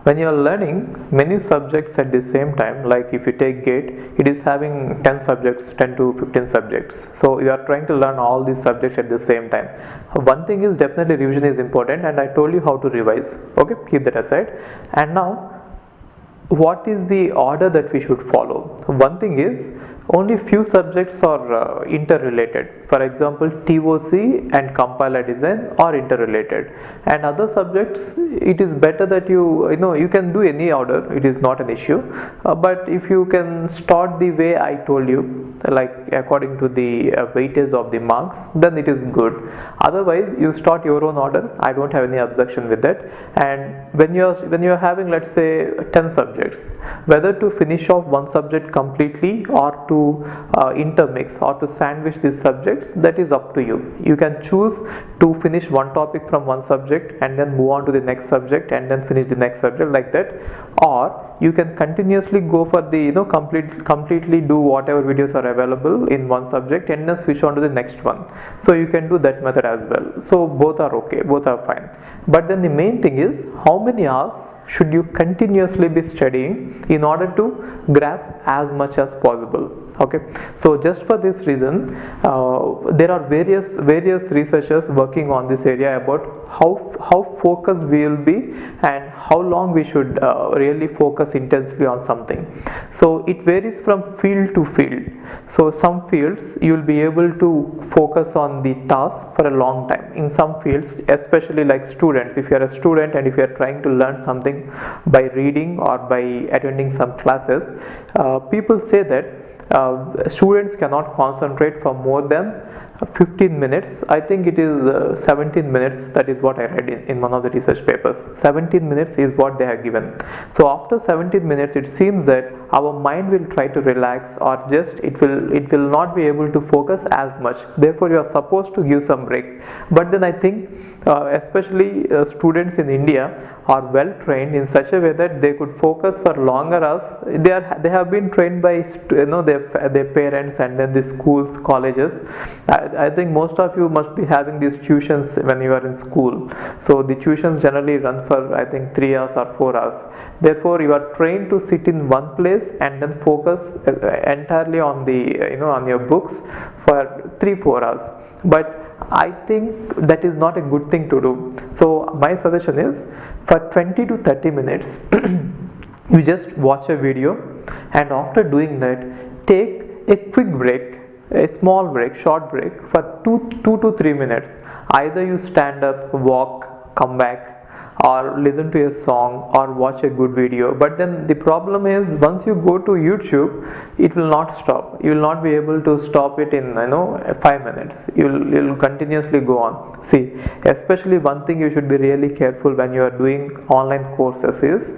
When you are learning many subjects at the same time, like if you take GATE, it is having 10 subjects, 10 to 15 subjects. So you are trying to learn all these subjects at the same time. One thing is definitely revision is important, and I told you how to revise. Okay, keep that aside. And now, what is the order that we should follow? One thing is, only few subjects are interrelated. For example, TOC and compiler design are interrelated, and other subjects, it is better that you can do any order, it is not an issue. But if you can start the way I told you, like according to the weightage of the marks, then it is good. Otherwise, you start your own order, I don't have any objection with that. And when you're having, let's say, 10 subjects, whether to finish off one subject completely or to intermix or to sandwich these subjects, that is up to you. You can choose to finish one topic from one subject and then move on to the next subject and then finish the next subject, like that. Or you can continuously go for the completely do whatever videos are available in one subject and then switch on to the next one. So you can do that method as well. So both are okay, both are fine. But then the main thing is, how many hours should you continuously be studying in order to grasp as much as possible? Okay, so just for this reason, there are various researchers working on this area about how focused we will be and how long we should really focus intensely on something. So it varies from field to field. So some fields you will be able to focus on the task for a long time. In some fields, especially like students, if you are a student and if you are trying to learn something by reading or by attending some classes, people say that students cannot concentrate for more than 15 minutes. I think it is 17 minutes, that is what I read in one of the research papers. 17 minutes is what they have given. So after 17 minutes, it seems that our mind will try to relax, or just it will not be able to focus as much. Therefore you are supposed to give some break. But then I think especially students in India are well trained in such a way that they could focus for longer hours. They have been trained by their parents and then the schools, colleges. I think most of you must be having these tuitions when you are in school. So the tuitions generally run for, I think, 3 hours or 4 hours. Therefore you are trained to sit in one place and then focus entirely on the on your books for 3-4 hours. But I think that is not a good thing to do. So my suggestion is, for 20 to 30 minutes you just watch a video, and after doing that, take a quick break, a small break, short break for 2 to 3 minutes. Either you stand up, walk, come back, or listen to a song or watch a good video. But then the problem is, once you go to YouTube, it will not stop. You will not be able to stop it in 5 minutes. You'll continuously go on. See, especially one thing you should be really careful when you are doing online courses is,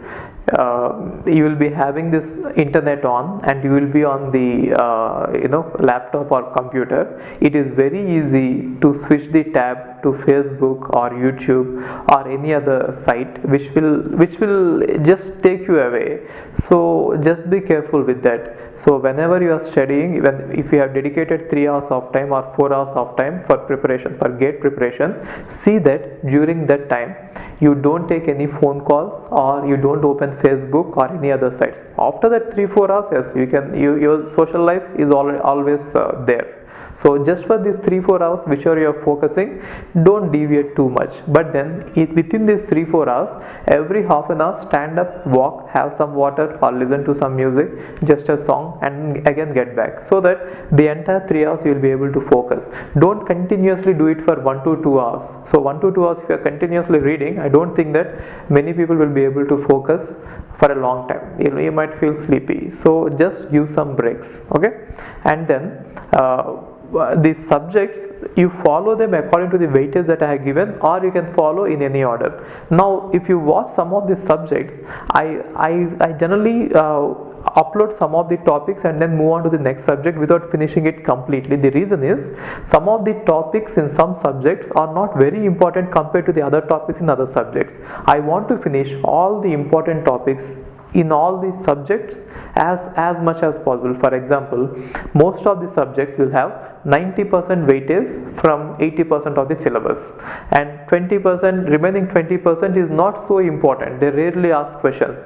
you will be having this internet on and you will be on the laptop or computer. It is very easy to switch the tab to Facebook or YouTube or any other site which will just take you away. So just be careful with that. So whenever you are studying, even if you have dedicated 3 hours of time or 4 hours of time for preparation, for GATE preparation, see that during that time you don't take any phone calls or you don't open Facebook or any other sites. After that 3-4 hours, yes, your social life is always there. So just for these 3-4 hours whichever you are focusing, don't deviate too much. But then within these 3-4 hours, every half an hour, stand up, walk, have some water or listen to some music, just a song, and again get back, so that the entire 3 hours you will be able to focus. Don't continuously do it for 1 to 2 hours. So 1 to 2 hours if you are continuously reading, I don't think that many people will be able to focus for a long time. You might feel sleepy. So just give some breaks, okay? And then the subjects, you follow them according to the weightage that I have given, or you can follow in any order. Now if you watch some of the subjects, I generally upload some of the topics and then move on to the next subject without finishing it completely. The reason is, some of the topics in some subjects are not very important compared to the other topics in other subjects. I want to finish all the important topics in all these subjects as much as possible. For example, most of the subjects will have 90% weightage from 80% of the syllabus, and 20% remaining 20% is not so important. They rarely ask questions.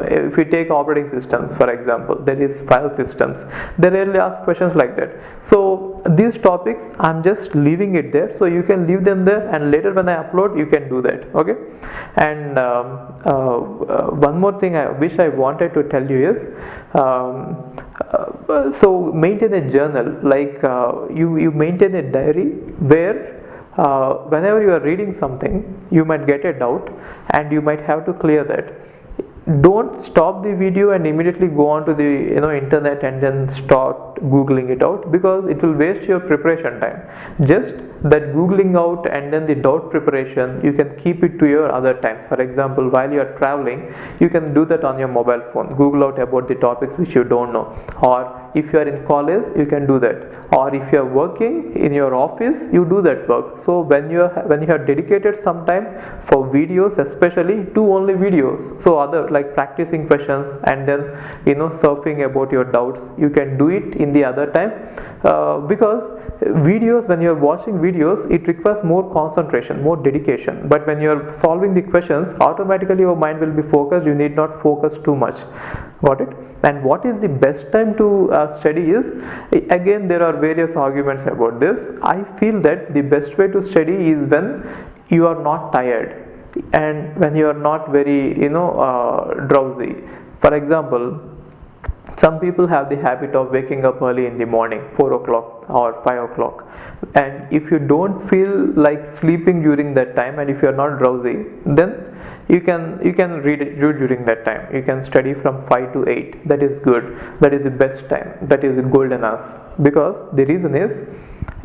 If we take operating systems, for example, there is file systems, they rarely ask questions like that. So these topics I'm just leaving it there, so you can leave them there, and later when I upload you can do that. Okay. And one more thing I wish I wanted to tell you is, so maintain a journal, like you maintain a diary where whenever you are reading something, you might get a doubt and you might have to clear that. Don't stop the video and immediately go on to the internet and then start googling it out, because it will waste your preparation time. Just that googling out and then the doubt preparation, you can keep it to your other times. For example, while you are traveling, you can do that on your mobile phone, google out about the topics which you don't know. Or if you are in college, you can do that. Or if you are working in your office, you do that work. So when you have dedicated some time for videos, especially, do only videos. So other, like practicing questions and then surfing about your doubts, you can do it in the other time, because videos, when you are watching videos, it requires more concentration, more dedication. But when you are solving the questions, automatically your mind will be focused. You need not focus too much. Got it? And what is the best time to study is, again, there are various arguments about this. I feel that the best way to study is when you are not tired and when you are not very drowsy. For example, some people have the habit of waking up early in the morning, 4 o'clock or 5 o'clock, and if you don't feel like sleeping during that time and if you are not drowsy, then you can read during that time. You can study from 5 to 8. That is good. That is the best time. That is golden hours. Because the reason is,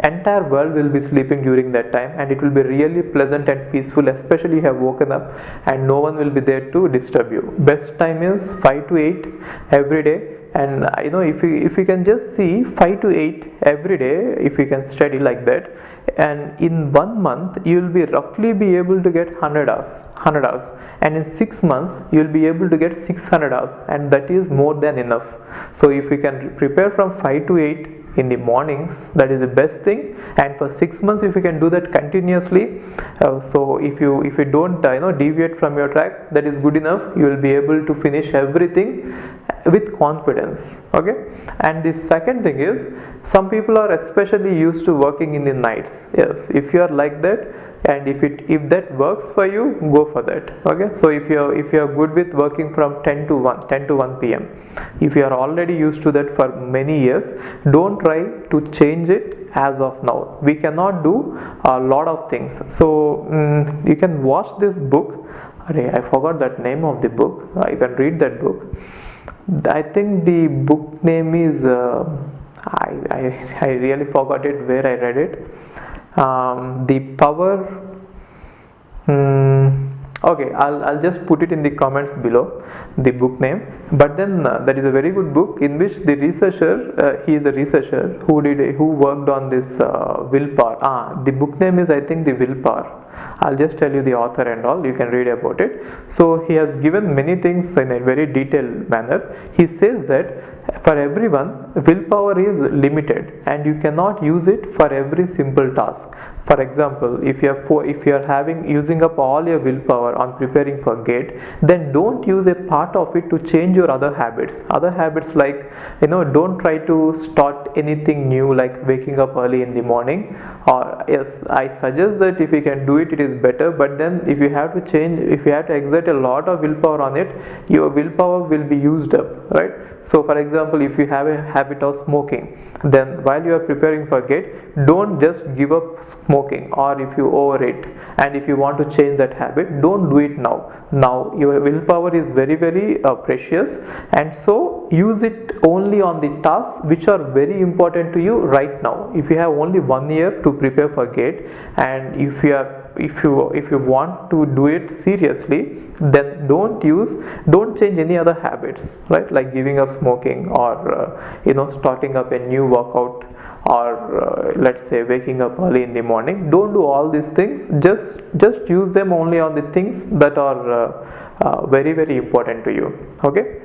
entire world will be sleeping during that time, and it will be really pleasant and peaceful, especially you have woken up and no one will be there to disturb you. Best time is 5 to 8 every day. And if you can just see 5 to 8 every day, if you can study like that, and in 1 month you will be roughly be able to get 100 hours, and in 6 months you will be able to get 600 hours, and that is more than enough. So if you can prepare from 5 to 8 in the mornings, that is the best thing. And for 6 months, if you can do that continuously, so if you don't deviate from your track, that is good enough. You will be able to finish everything with confidence. Okay. And the second thing is, some people are especially used to working in the nights. Yes, if you are like that, and if that works for you, go for that. Okay. So if you are good with working from 10 to 1 p.m, if you are already used to that for many years, don't try to change it as of now. We cannot do a lot of things. So you can watch this book. I forgot that name of the book. You can read that book. I think the book name is I really forgot it, where I read it. The power. Okay, I'll just put it in the comments below, the book name. But then that is a very good book in which the researcher, he is a researcher who worked on this willpower. The book name is, I think, the Willpower. I'll just tell you the author and all, you can read about it. So he has given many things in a very detailed manner. He says that for everyone, willpower is limited and you cannot use it for every simple task. For example, if you are using up all your willpower on preparing for GATE, then don't use a part of it to change your other habits. Other habits like, don't try to start anything new like waking up early in the morning. Or yes, I suggest that if you can do it, it is better. But then if you have to exert a lot of willpower on it, your willpower will be used up, right? So for example, if you have a habit of smoking, then while you are preparing for GATE, don't just give up smoking. Or if you overeat and if you want to change that habit, don't do it now. Now your willpower is very, very precious, and so use it only on the tasks which are very important to you right now. If you have only 1 year to prepare for GATE, and if you want to do it seriously, then don't change any other habits, right? Like giving up smoking or starting up a new workout or let's say waking up early in the morning. Don't do all these things. Just use them only on the things that are very important to you. Okay.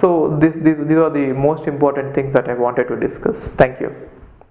So these are the most important things that I wanted to discuss. Thank you.